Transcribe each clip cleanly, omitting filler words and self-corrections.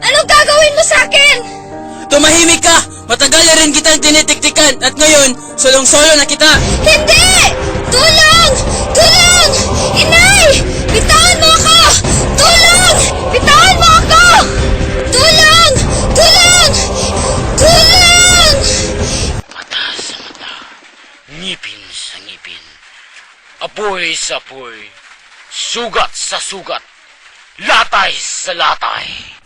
Anong gagawin mo sa akin? Tumahimik ka! Matagal na rin kitang tinitiktikan at ngayon, solong-solo na kita! Hindi! Tulong! Tulong! Inay! Bitawan mo ako! Tulong! Bitawan mo ako! Tulong! Tulong! Tulong! Mata sa mata, ngipin sa ngipin, apoy sa apoy, sugat sa sugat, latay sa latay.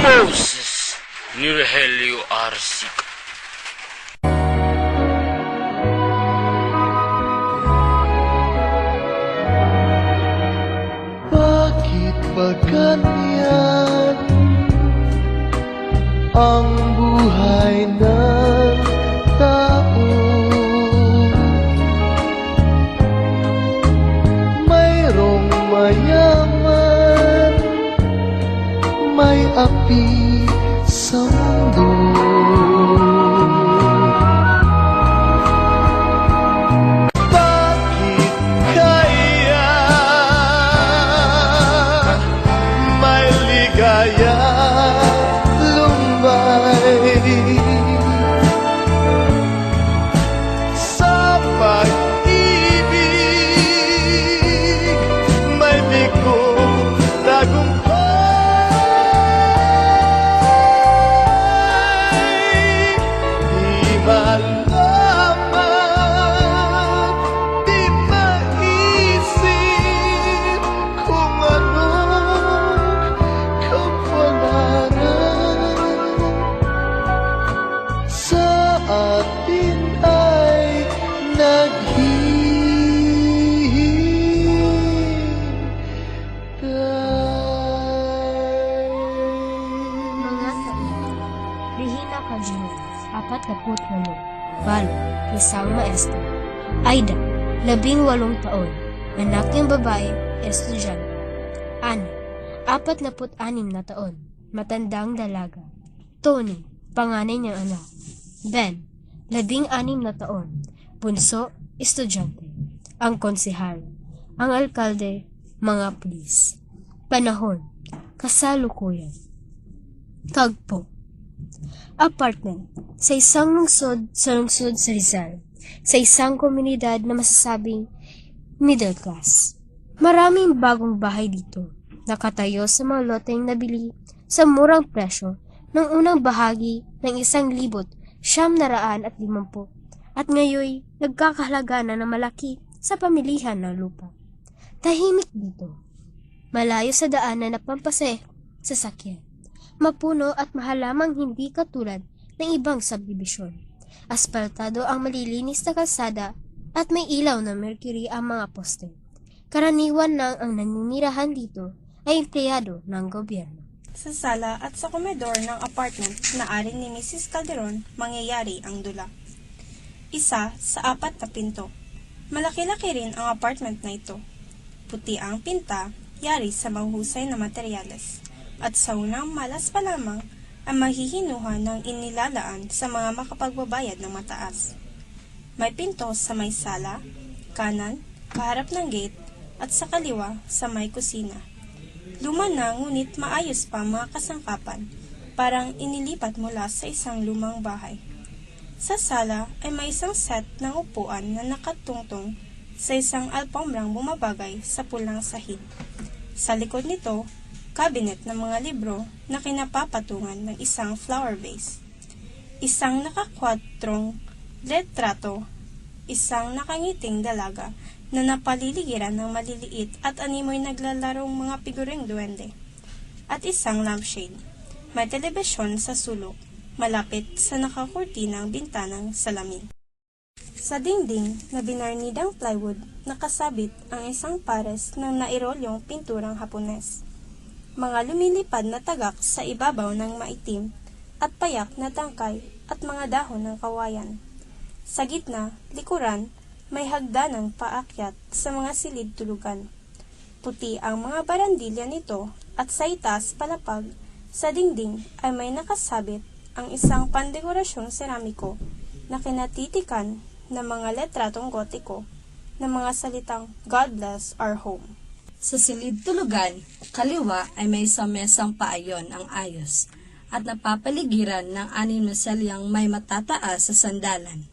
Moses, ni Rogelio Arsica. Bakit ba ganyan ang buhay ng tao? Mayroong mayaman, may api sa mundo. Bakit kaya may ligaya lumay sa pag-ibig? May bigo tagumpay, di malaman, di maisip kung anong kapalaran sa atin ay Mga kaibigan, Regina Cajunas, 48, Balo, isang maestro. Aida, 18 taon, anak niyang babae, estudyante. Ana, 46 na taon, matandang dalaga. Tony, panganay niyang anak. Ben, 16 na taon, bunso, estudyante. Ang konsehal, ang alkalde, mga pulis. Panahon, kasalukuyan. Tagpo. Apartment sa isang lungsod sa Rizal, sa isang komunidad na masasabing middle class. Maraming bagong bahay dito, nakatayo sa mga loteng nabili sa murang presyo ng unang bahagi ng 1,950 at ngayoy nagkakahalaga na ng malaki sa pamilihan ng lupa. Tahimik dito, malayo sa daanan na pampasahero sa sasakyan. Mapuno at mahalamang hindi katulad ng ibang subdivision. Asfaltado ang malilinis na kalsada at may ilaw na mercury ang mga poste. Karaniwan lang ang naninirahan dito ay empleyado ng gobyerno. Sa sala at sa komedor ng apartment na aring ni Mrs. Calderon mangyayari ang dula. Isa sa 4 na pinto. Malaki-laki rin ang apartment na ito. Puti ang pinta, yari sa mahusay na materyales. At sa unang malas pa lamang ang mahihinuhan ng inilalaan sa mga makapagbabayad ng mataas. May pinto sa may sala, kanan, kaharap ng gate, at sa kaliwa sa may kusina. Luma na ngunit maayos pa mga kasangkapan, parang inilipat mula sa isang lumang bahay. Sa sala ay may isang set ng upuan na nakatungtong sa isang alpombrang bumabagay sa pulang sahig. Sa likod nito, cabinet ng mga libro na kinapapatungan ng isang flower vase. Isang nakakwadrong retrato, isang nakangiting dalaga na napaliligiran ng maliliit at animoy naglalarong mga figuring duwende, at isang lampshade. May telebisyon sa sulok, malapit sa nakakurtinang bintanang salamin. Sa dingding na binarnidang plywood, nakasabit ang isang pares ng nairolyong pinturang Hapones. Mga lumilipad na tagak sa ibabaw ng maitim at payak na tangkay at mga dahon ng kawayan. Sa gitna, likuran, may hagdanang paakyat sa mga silid tulugan. Puti ang mga barandilya nito at sa itaas palapag, sa dingding ay may nakasabit ang isang pandekorasyong seramiko na kinatitikan ng mga letratong gotiko ng mga salitang God bless our home. Sa silid tulugan, kaliwa ay may isang mesang paayon ang ayos at napapaligiran ng 6 na selyang may matataas sa sandalan.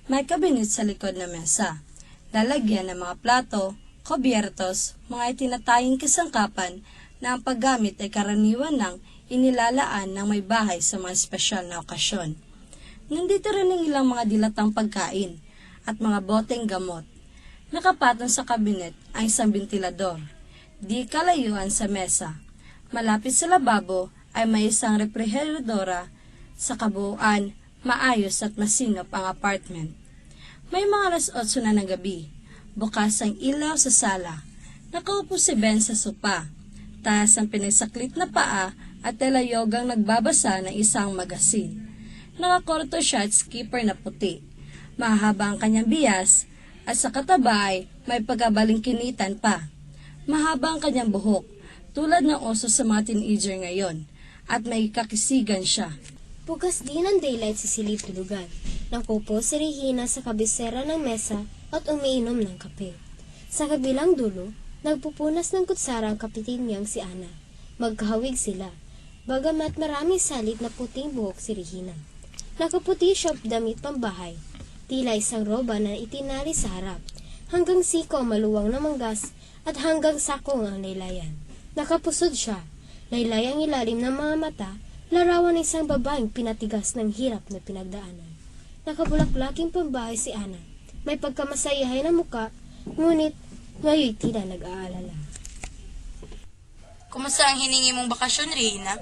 May kabinet sa likod ng mesa, lalagyan ng mga plato, kobyertos, mga itinatayong kasangkapan na ang paggamit ay karaniwan ng inilalaan ng may bahay sa mga espesyal na okasyon. Nandito rin ang ilang mga dilatang pagkain at mga boteng gamot. Nakapatong sa kabinet ay isang bentilador. Di kalayuan sa mesa. Malapit sa lababo ay may isang refrigeradora. Sa kabuuan, maayos at masinop ang apartment. May mga 8:00 na ng gabi. Bukas ang ilaw sa sala. Nakaupo si Ben sa sopa. Taas ang pinagsaklit na paa at telayogang nagbabasa ng isang magasin. Nakakorto siya at skipper na puti. Mahaba ang kanyang bias at sa katabay may pagkabalingkinitan pa. Mahaba ang kanyang buhok, tulad ng oso sa mga teenager ngayon, at may kakisigan siya. Bukas din ang daylight sa silid tulugan. Nakupo si Regina sa kabisera ng mesa at umiinom ng kape. Sa kabilang dulo, nagpupunas ng kutsara ang kapatid niyang si Ana. Magkahawig sila, bagamat maraming salit na puting buhok si Regina. Nakaputi siya damit pambahay, tila isang roba na itinali sa harap. Hanggang siko ang maluwang na manggas at hanggang sakong ang laylayan. Nakapusod siya, laylayang ilalim ng mga mata, larawan ng isang babaeng pinatigas ng hirap na pinagdaanan. Nakabulaklaking pambahay si Ana. May pagkamasayahay na muka, ngunit ngayon tila nag-aalala. Kumusta ang hiningi mong bakasyon, Reina?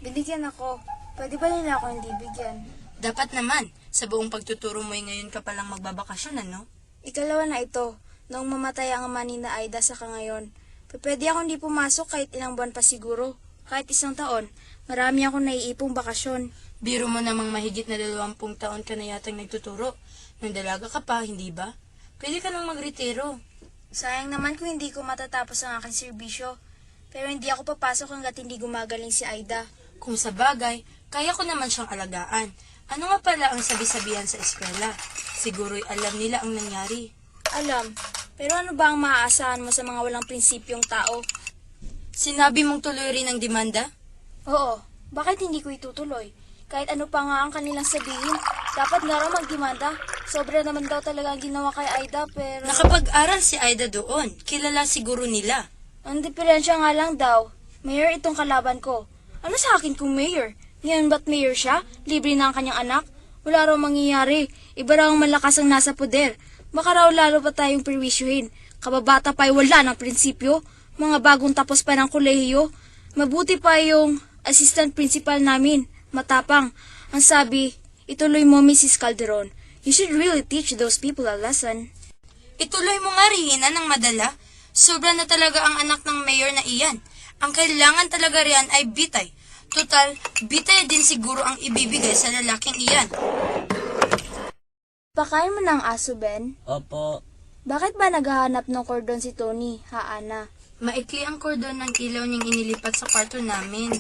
Binigyan ako. Pwede ba nila ako hindi bigyan? Dapat naman, sa buong pagtuturo mo ngayon ka palang magbabakasyon, ano? Ikalawa na ito. Noong mamatay ang ama ni na Aida sa ngayon. Pwede ako hindi pumasok kahit ilang buwan pa siguro. Kahit 1 taon. Marami akong naiipong bakasyon. Biro mo namang mahigit na 20 taon ka na yatang nagtuturo. Nang dalaga ka pa, hindi ba? Pwede ka nang magretiro. Sayang naman kung hindi ko matatapos ang aking serbisyo. Pero hindi ako papasok hanggat hindi gumagaling si Aida. Kung sa bagay, kaya ko naman siyang alagaan. Ano nga pala ang sabi-sabihan sa eskwela? Siguro'y alam nila ang nangyari. Alam. Pero ano ba ang maaasahan mo sa mga walang prinsipyong tao? Sinabi mong tuloy rin ang demanda? Oo. Bakit hindi ko itutuloy? Kahit ano pa nga ang kanilang sabihin, dapat nga raw magdemanda. Sobra naman daw talaga ang ginawa kay Aida, pero... Nakapag-aral si Aida doon. Kilala siguro nila. Ang diferensya nga lang daw, mayor itong kalaban ko. Ano sa akin kung mayor? Ngayon ba't mayor siya? Libre na ang kanyang anak? Wala raw mangyayari. Iba raw ang malakas ang nasa poder. Baka raw lalo pa tayong perwisyuhin. Kababata pa'y wala ng prinsipyo. Mga bagong tapos pa ng kolehiyo. Mabuti pa yung assistant principal namin. Matapang. Ang sabi, ituloy mo Mrs. Calderon. You should really teach those people a lesson. Ituloy mo nga, Rihina, ng madala. Sobra na talaga ang anak ng mayor na iyan. Ang kailangan talaga riyan ay bitay. Total, bitay din siguro ang ibibigay sa lalaking iyan. Pakain mo ng aso, Ben. Opo. Bakit ba naghahanap ng kordon si Tony, ha, Ana? Maikli ang kordon ng ilaw niyang inilipat sa kwarto namin.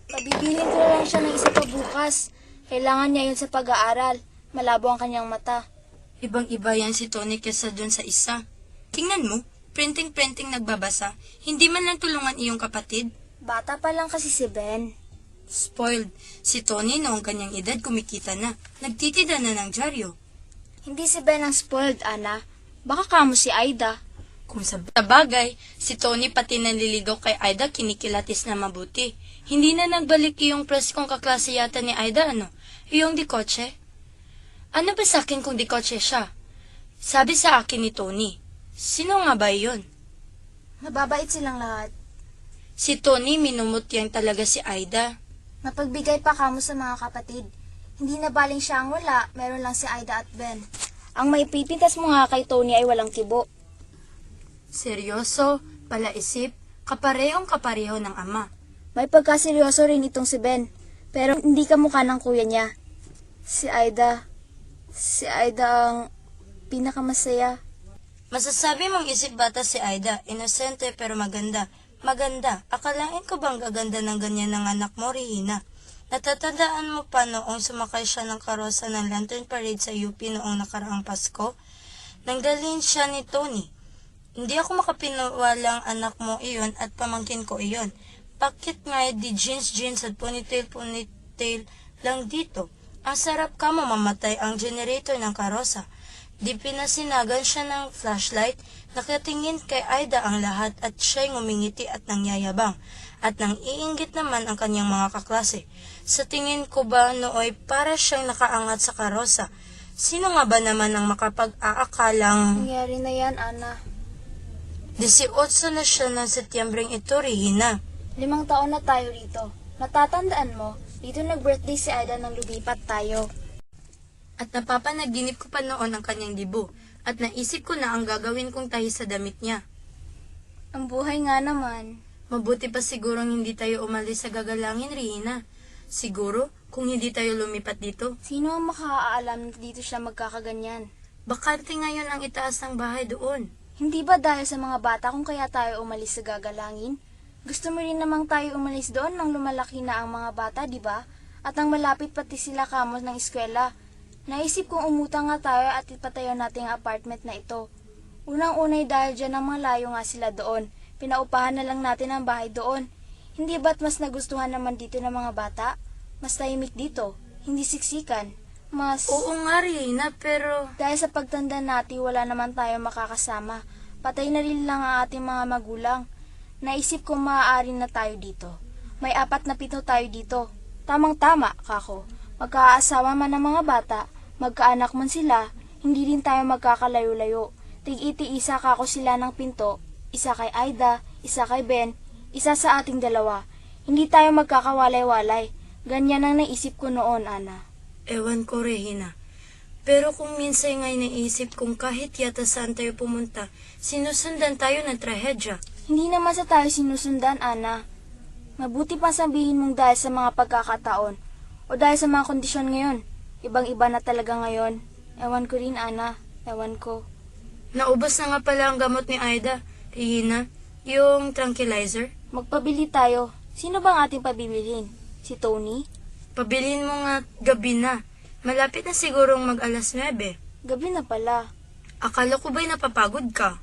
Pabibilin ko lang siya ng isa pa bukas. Kailangan niya yun sa pag-aaral. Malabo ang kanyang mata. Ibang-iba yan si Tony kesa dun sa isa. Tingnan mo, printing-printing nagbabasa. Hindi man lang tulungan iyong kapatid. Bata pa lang kasi si Ben. Spoiled. Si Tony noong kanyang edad kumikita na. Nagtitida na ng dyaryo. Hindi si Ben ang spoiled, Ana. Baka kamo si Aida. Kung sa bagay, si Tony pati nanliligaw kay Aida kinikilatis na mabuti. Hindi na nagbalik iyong preskong kaklase yata ni Aida, ano? Iyong di kotse? Ano ba sa akin kung di kotse siya? Sabi sa akin ni Tony. Sino nga ba yun? Mababait silang lahat. Si Tony minumutyang talaga si Aida. Mapagbigay pa kamo sa mga kapatid. Hindi na baling siya ang wala, meron lang si Aida at Ben. Ang may pipintas mo nga kay Tony ay walang tibo. Seryoso, palaisip, kaparehong kapareho ng ama. May pagkaseryoso rin itong si Ben. Pero hindi ka mukha ng kuya niya. Si Aida ang pinakamasaya. Masasabi mong isip bata si Aida, inosente pero maganda. Maganda, akalain ko bang gaganda ng ganyan ng anak mo, Rihina? Natatandaan mo pa noong sumakay siya ng karosa ng Lantern Parade sa UP noong nakaraang Pasko? Nang dalhin siya ni Tony. Hindi ako makapiniwalang anak mo iyon at pamangkin ko iyon. Bakit nga di jeans at ponytail lang dito? Ang sarap ka mo mamatay ang generator ng karosa. Di pinasinagan siya ng flashlight, nakatingin kay Aida ang lahat at siya'y ngumingiti at nangyayabang. At nang iinggit naman ang kanyang mga kaklase. Sa tingin ko ba nooy para siyang nakaangat sa karosa? Sino nga ba naman ang makapag-aakalang Nangyari na yan, Ana. 18 na siya ng Setyembreng ito, Regina? 5 taon na tayo rito. Natatandaan mo, dito nag-birthday si Aida nang lumipat tayo. At napapanaginip ko pa noon ang kanyang dibo, at naisip ko na ang gagawin kong tahi sa damit niya. Ang buhay nga naman. Mabuti pa sigurong hindi tayo umalis sa gagalangin, Regina. Siguro, kung hindi tayo lumipat dito, Sino ang makakaalam na dito siya magkakaganyan? bakante ngayon ang itaas ng bahay doon. Hindi ba dahil sa mga bata kung kaya tayo umalis sa gagalangin? Gusto mo rin namang tayo umalis doon nang lumalaki na ang mga bata, di ba? At nang malapit pati sila kamo ng eskwela. Naisip kong umutang nga tayo at ipatayo natin ang apartment na ito. Unang-unay dahil dyan ang malayo nga sila doon. Pinaupahan na lang natin ang bahay doon. Hindi ba't mas nagustuhan naman dito ng mga bata? Mas tahimik dito, hindi siksikan. Mas... Oo nga, Regina, pero Dahil sa pagtanda natin, wala naman tayo makakasama. Patay na rin lang ang ating mga magulang. Naisip ko maaari na tayo dito. May 4 na 7 tayo dito. Tamang-tama, kako. Magkaasawa man ang mga bata, magkaanak man sila, hindi rin tayo magkakalayo-layo. Tig-iti-isa kako sila ng pinto, isa kay Aida, isa kay Ben, isa sa ating 2. Hindi tayo magkakawalay-walay. Ganyan ang naisip ko noon, Ana. ewan ko, Regina. Pero kung minsan nga'y naisip kong kahit yata saan tayo pumunta, sinusundan tayo ng trahedya. Hindi naman sa tayo sinusundan, Ana. Mabuti pa sabihin mong dahil sa mga pagkakataon o dahil sa mga kondisyon ngayon. Ibang-iba na talaga ngayon. Ewan ko rin, Ana. Ewan ko. Naubos na nga pala ang gamot ni Aida, Regina. Yung tranquilizer. Magpabili tayo. Sino bang ating pabibilhin? Si Tony? Pabilin mo nga gabi na. Malapit na sigurong mag-alas 9. Gabi na pala. Akala ko ba'y napapagod ka?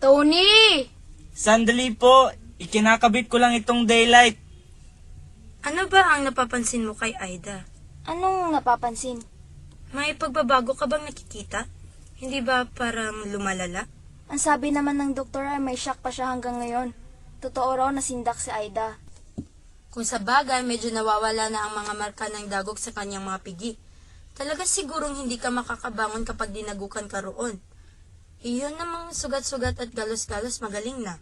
Tony! Sandali po, ikinakabit ko lang itong daylight. Ano ba ang napapansin mo kay Aida? Anong napapansin? May pagbabago ka bang nakikita? Hindi ba parang lumalala? Ang sabi naman ng doktor ay may shock pa siya hanggang ngayon. Totoo raw na sindak si Aida. Kung sa bagay, medyo nawawala na ang mga marka ng dagok sa kanyang mga pigi. Talaga sigurong hindi ka makakabangon kapag dinagukan ka roon. Iyon namang sugat-sugat at galos-galos magaling na.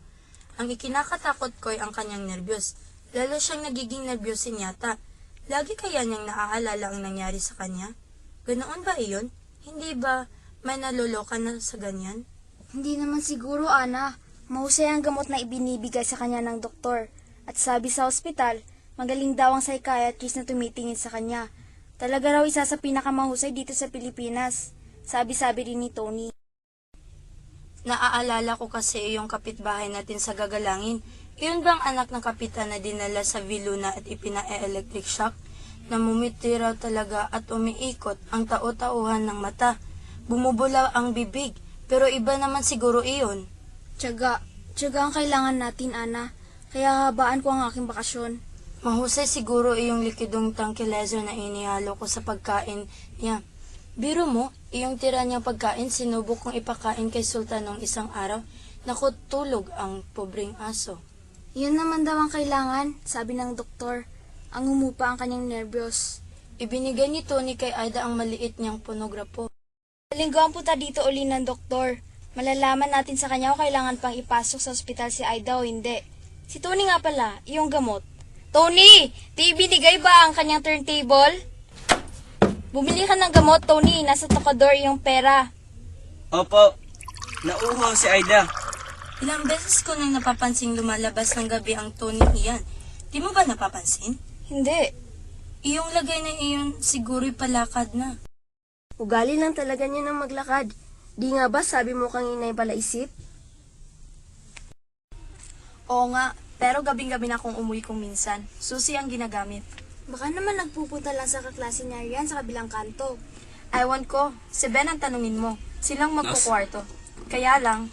Ang ikinakatakot ko ay ang kanyang nerbiyos. Lalo siyang nagiging nerbiyosin yata. Lagi kaya niyang naaalala ang nangyari sa kanya? Ganoon ba iyon? Hindi ba may naloloka na sa ganyan? Hindi naman siguro, Ana. Mahusay ang gamot na ibinibigay sa kanya ng doktor. At sabi sa ospital, magaling daw ang psychiatrist na tumitingin sa kanya. Talaga raw isa sa pinakamahusay dito sa Pilipinas. Sabi-sabi rin ni Tony. Naaalala ko kasi yung kapitbahay natin sa Gagalangin. Iyon bang anak ng kapitan na dinala sa Viluna at ipina-electric shock? Namumiti raw talaga at umiikot ang tao-tauhan ng mata. Bumubula ang bibig, pero iba naman siguro iyon. Tiyaga ang kailangan natin, Ana. Kaya habaan ko ang aking bakasyon. Mahusay siguro iyong likidong tranquilizer na inihalo ko sa pagkain niya. Biro mo, iyong tira niyang pagkain sinubok kong ipakain kay Sultan nung isang araw. Naku, tulog ang pobreng aso. Yun naman daw ang kailangan, sabi ng doktor. Ang humupa ang kanyang nerbiyos. Ibinigay ni Tony kay Aida ang maliit niyang ponograpo. Linggo ang punta dito uli ng doktor. Malalaman natin sa kanya kung kailangan pang ipasok sa ospital si Aida o hindi. Si Tony nga pala, iyong gamot. Tony! Di binigay ba ang kanyang turntable? Bumili ka ng gamot, Tony. Nasa tokador iyong pera. Opo, nauuhaw si Aida. Ilang beses ko nang napapansing lumalabas ng gabi ang Tony iyan. Di mo ba napapansin? Hindi. Iyong lagay na iyon siguro'y palakad na. Ugali lang talaga niya ng maglakad. Di nga ba sabi mo kanina ay palaisip? Oo nga, pero gabing-gabi na akong umuwi kung minsan. Susi ang ginagamit. Baka naman nagpupunta lang sa kaklase niya yan sa kabilang kanto. Ewan ko, si Ben ang tanungin mo. Silang magkukwarto. Kaya lang,